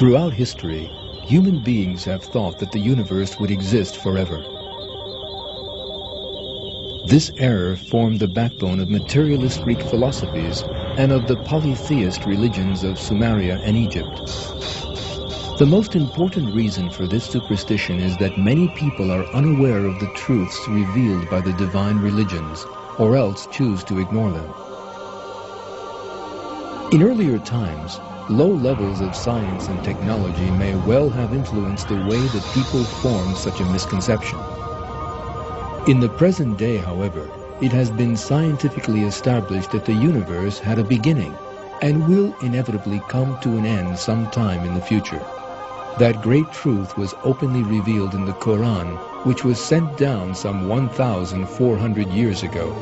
Throughout history, human beings have thought that the universe would exist forever. This error formed the backbone of materialist Greek philosophies and of the polytheist religions of Sumeria and Egypt. The most important reason for this superstition is that many people are unaware of the truths revealed by the divine religions, or else choose to ignore them. In earlier times, low levels of science and technology may well have influenced the way that people form such a misconception. In the present day, however, it has been scientifically established that the universe had a beginning and will inevitably come to an end sometime in the future. That great truth was openly revealed in the Corán, which was sent down some 1,400 years ago.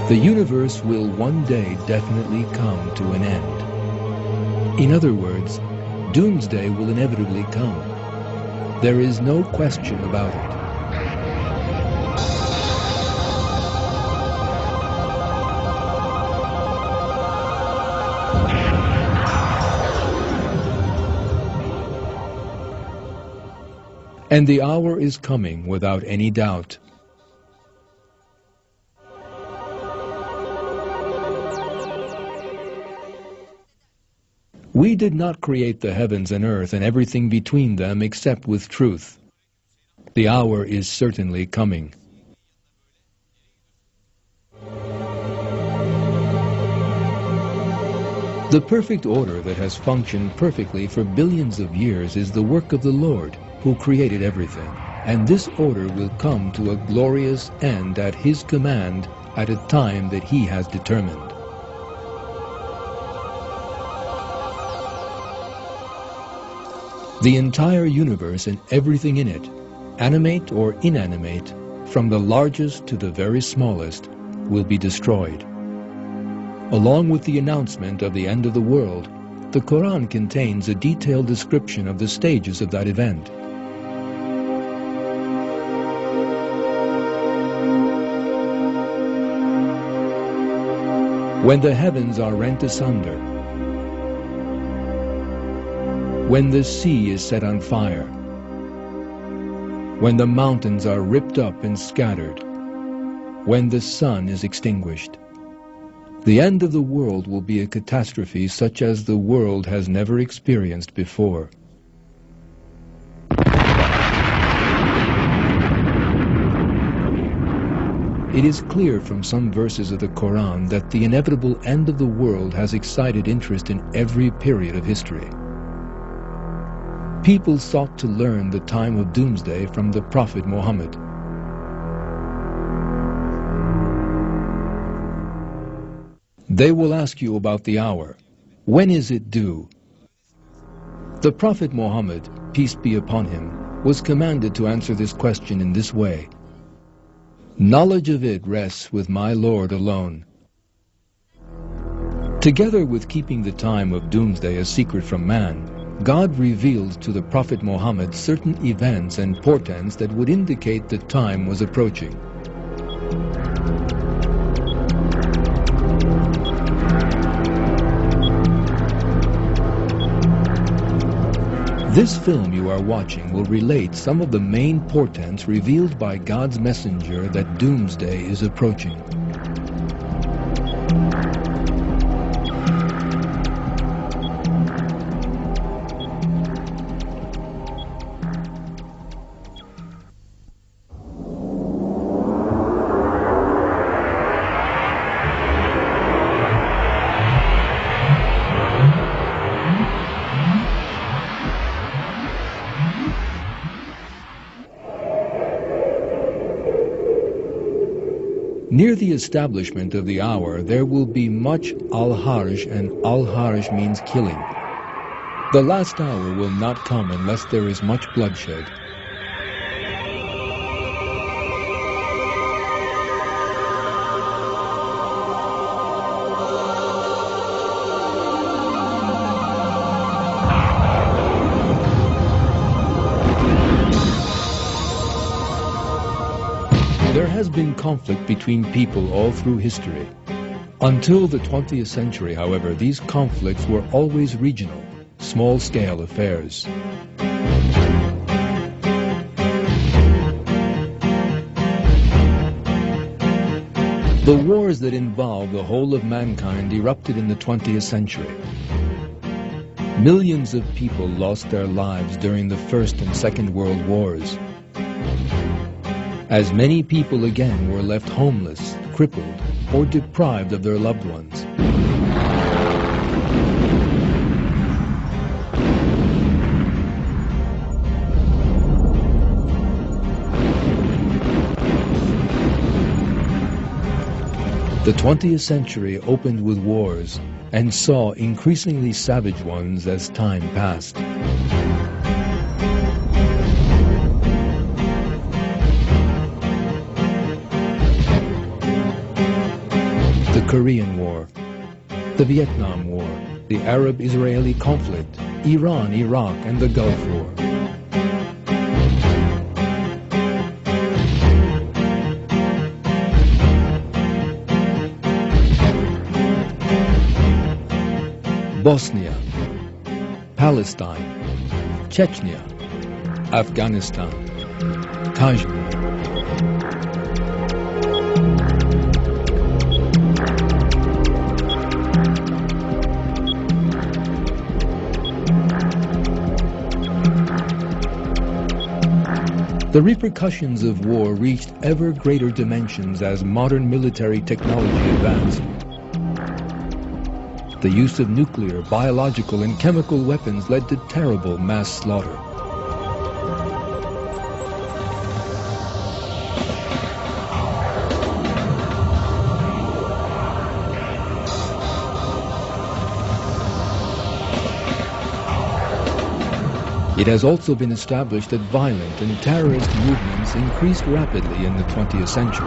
The universe will one day definitely come to an end. In other words, doomsday will inevitably come. There is no question about it. And the hour is coming without any doubt. We did not create the heavens and earth and everything between them except with truth. The hour is certainly coming. The perfect order that has functioned perfectly for billions of years is the work of the Lord, who created everything. And this order will come to a glorious end at His command at a time that He has determined. The entire universe and everything in it, animate or inanimate, from the largest to the very smallest, will be destroyed. Along with the announcement of the end of the world, the Quran contains a detailed description of the stages of that event. When the heavens are rent asunder, when the sea is set on fire, when the mountains are ripped up and scattered, when the sun is extinguished. The end of the world will be a catastrophe such as the world has never experienced before. It is clear from some verses of the Quran that the inevitable end of the world has excited interest in every period of history. People sought to learn the time of doomsday from the Prophet Muhammad. They will ask you about the hour. When is it due? The Prophet Muhammad, peace be upon him, was commanded to answer this question in this way: knowledge of it rests with my Lord alone. Together with keeping the time of doomsday a secret from man, God revealed to the Prophet Muhammad certain events and portents that would indicate the time was approaching. This film you are watching will relate some of the main portents revealed by God's messenger that doomsday is approaching. Near the establishment of the hour, there will be much al-harj, and al-harj means killing. The last hour will not come unless there is much bloodshed. There has been conflict between people all through history. Until the 20th century, however, these conflicts were always regional, small-scale affairs. The wars that involved the whole of mankind erupted in the 20th century. Millions of people lost their lives during the First and Second World Wars. As many people again were left homeless, crippled, or deprived of their loved ones. The 20th century opened with wars and saw increasingly savage ones as time passed. The Korean War, the Vietnam War, the Arab-Israeli conflict, Iran, Iraq, and the Gulf War. Bosnia, Palestine, Chechnya, Afghanistan, Kashmir. The repercussions of war reached ever greater dimensions as modern military technology advanced. The use of nuclear, biological, and chemical weapons led to terrible mass slaughter. It has also been established that violent and terrorist movements increased rapidly in the 20th century.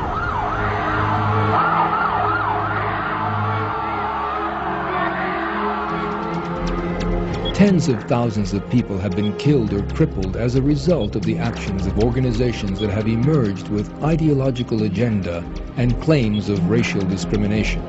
Tens of thousands of people have been killed or crippled as a result of the actions of organizations that have emerged with ideological agenda and claims of racial discrimination.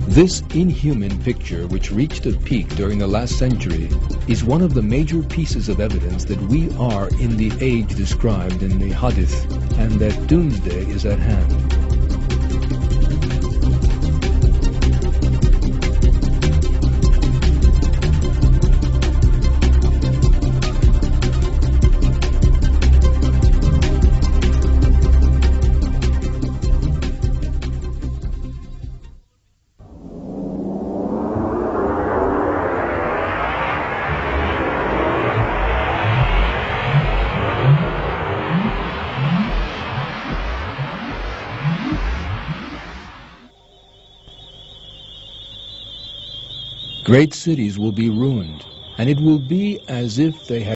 This inhuman picture, which reached a peak during the last century, is one of the major pieces of evidence that we are in the age described in the Hadith, and that doomsday is at hand. Great cities will be ruined, and it will be as if they had